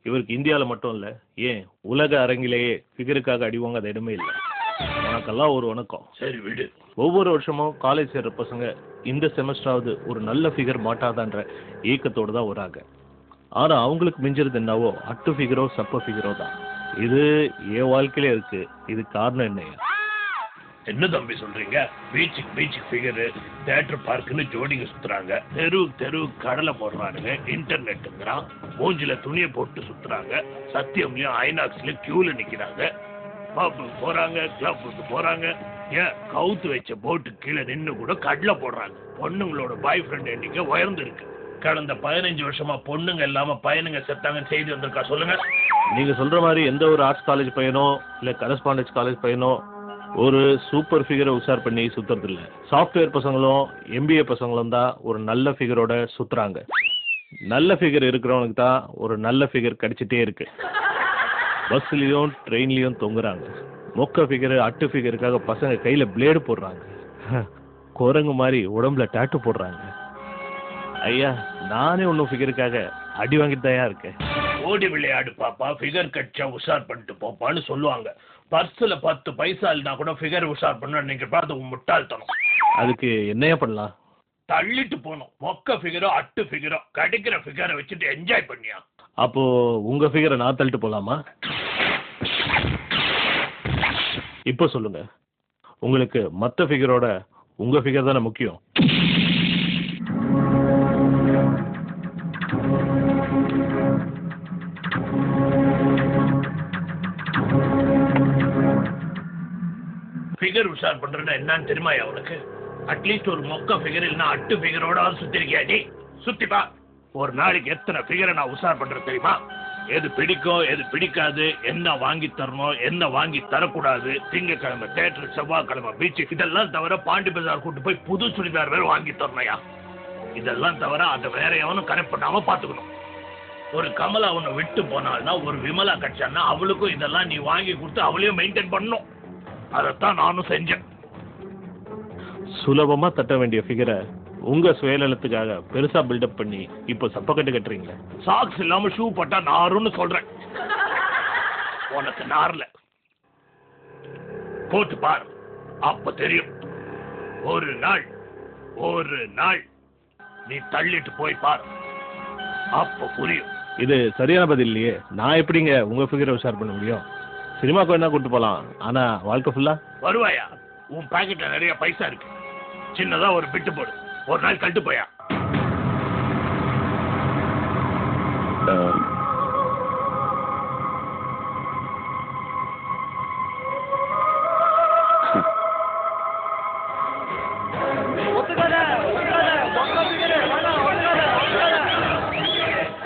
இவருக்கு இந்தியாவில் மட்டும் இல்லை, ஏன் உலக அரங்கிலேயே ஃபிகருக்காக அடிவாங்காத இடமே இல்லை. எனக்கெல்லாம் ஒரு வணக்கம். சரி விடு. ஒவ்வொரு வருஷமும் காலேஜ் சேர்ற பசங்க இந்த செமஸ்டராவது ஒரு நல்ல ஃபிகர் மாட்டாதான்ற ஏக்கத்தோடு தான் வராங்க. ஆனால் அவங்களுக்கு மிஞ்சிறது என்னவோ அட்டு ஃபிகரோ சப்ப ஃபிகரோ தான். இது என் வாழ்க்கையிலே இருக்கு. இது காரணம் என்னையா? என்ன தம்பி சொல்றீங்க? பீச்சுக்கு ஃபிகரு, தியேட்டர் பார்க்குன்னு ஜோடிங்க சுத்துறாங்க, தெரு கடலை போடுறானுங்க, இன்டர்நெட்டுங்கிறான், மூஞ்சில துணியை போட்டு சுத்துறாங்க, சத்தியம்லயும் ஐநாக்ஸ்லயும் கியூல நிக்கிறாங்க, பப்புக்கு போறாங்க, கிளப்புக்கு போறாங்க, ஏன் கவுத்து வச்ச போட்டு கீழே நின்று கூட கடலை போடுறாங்க. பொண்ணுங்களோட பாய் ஃப்ரெண்ட் எண்ணிக்கை உயர்ந்து இருக்கு. கடந்த 15 வருஷமா பொண்ணுங்க இல்லாம பையனுங்க செத்தாங்கன்னு செய்தி வந்திருக்கா சொல்லுங்க. நீங்க சொல்ற மாதிரி எந்த ஒரு ஆர்ட்ஸ் காலேஜ் பையனோ இல்ல கரஸ்பாண்டன்ஸ் காலேஜ் பையனோ ஒரு சூப்பர் ஃபிகரை உஷார் பண்ணி சுத்துறது இல்லை. சாஃப்ட்வேர் பசங்களும் எம்பிஏ பசங்களும் தான் ஒரு நல்ல ஃபிகரோட சுத்துறாங்க. நல்ல ஃபிகர் இருக்கிறவனுக்கு தான் ஒரு நல்ல ஃபிகர் கிடைச்சிட்டே இருக்கு. பஸ்லயும் ட்ரெயின்லயும் தொங்குறாங்க. மொக்க ஃபிகர் அட்டு ஃபிகருக்காக பசங்க கையில பிளேடு போடுறாங்க, குரங்கு மாதிரி உடம்புல டாட்டு போடுறாங்க. ஐயா, நானே ஒன்றும் ஃபிகருக்காக அடி வாங்கிட்டு தான் இருக்கேன். ஓடி விளையாடு பாப்பா, ஃபிகர் கட்சா உஷார் பண்ணிட்டு போப்பான்னு சொல்லுவாங்க. பர்ஸில் 10 பைசா இல்லைனா கூட ஃபிகர் உஷார் பண்ண நீங்க பார்த்து முட்டாள்தனம். அதுக்கு என்னையா பண்ணலாம்? தள்ளிட்டு போனோம். மொக்க ஃபிகரோ அட்டு ஃபிகரோ கிடைக்கிற ஃபிகரை வச்சுட்டு என்ஜாய் பண்ணியா? அப்போ உங்க ஃபிகரை நான் தள்ளிட்டு போலாமா? இப்போ சொல்லுங்க, உங்களுக்கு மற்ற ஃபிகரோட உங்க ஃபிகர் தானே முக்கியம்? ஃபிகர் உஷார் பண்றேன்னா என்னன்னு தெரியுமாயா உனக்கு? அட்லீஸ்ட் ஒரு மொக்க ஃபிகர் இல்லைன்னா அட்டு ஃபிகரோட சுத்திருக்கியா நீ? சுத்திப்பா. ஒரு நாளைக்கு எத்தனை ஃபிகரை நான் உஷார் பண்றது தெரியுமா? எது பிடிக்கும் எது பிடிக்காது, என்ன வாங்கி தரணும் என்ன வாங்கி தரக்கூடாது, திங்கக்கிழமை தேட்டர், செவ்வாய்க்கிழமை பீச்சு, இதெல்லாம் தவிர பாண்டி பஜார் கூட்டு போய் புது சுடிதார் வேற வாங்கி தரணையா? இதெல்லாம் தவிர அதை வேற எவனும் கனெக்ட் பண்ணாம பாத்துக்கணும். ஒரு கமலா உன்னை விட்டு போனால்னா, ஒரு விமலா கட்சான்னா அவளுக்கும் இதெல்லாம் நீ வாங்கி கொடுத்து அவளையும் மெயின்டைன் பண்ணணும். அதைத்தான் நானும் செஞ்சேன். சுலபமா தட்ட வேண்டிய ஃபிகரை உங்க சுயநலத்துக்காக பெருசா பில்டப் பண்ணி இப்போ சப்பக்கட்டு கட்டுறீங்களே. சாக்ஸ் இல்லாம ஷூ போட்டா நாருன்னு சொல்றேன். உனக்கு நார்ல போட்டு பார், அப்ப தெரியும். ஒரு நாள் நீ தள்ளிட்டு போய் பார், அப்ப புரியும். இது சரியான பதில் இல்லையே. நான் எப்படிங்க உங்க ஃபிகரை உஷார் பண்ண முடியும்? சினிமாக்கு என்ன கூட்டு போலாம், ஆனா வாழ்க்கை ஃபுல்லா வருவாயா? உன் பாக்கெட்ல நிறைய பைசா இருக்கு, சின்னதா ஒரு பிட்டு போடு, ஒரு நாள் கட்டு போயா.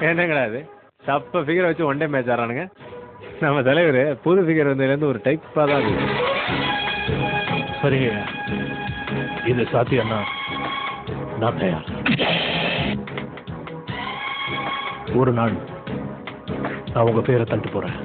என்னங்கடா அது சப்ப ஃபிகரை வச்சு ஒன் டே மேட்ச் ஆடுறானுங்க. நம்ம தலைவர் புது ஃபிகர் வந்ததுலேருந்து ஒரு டைப்பாக தான் இருக்குது. சரிங்க, இது சாத்தியம்னா நான் தயார். ஒரு நாள் நான் உங்க பேரை தள்ளிட்டு போறேன்.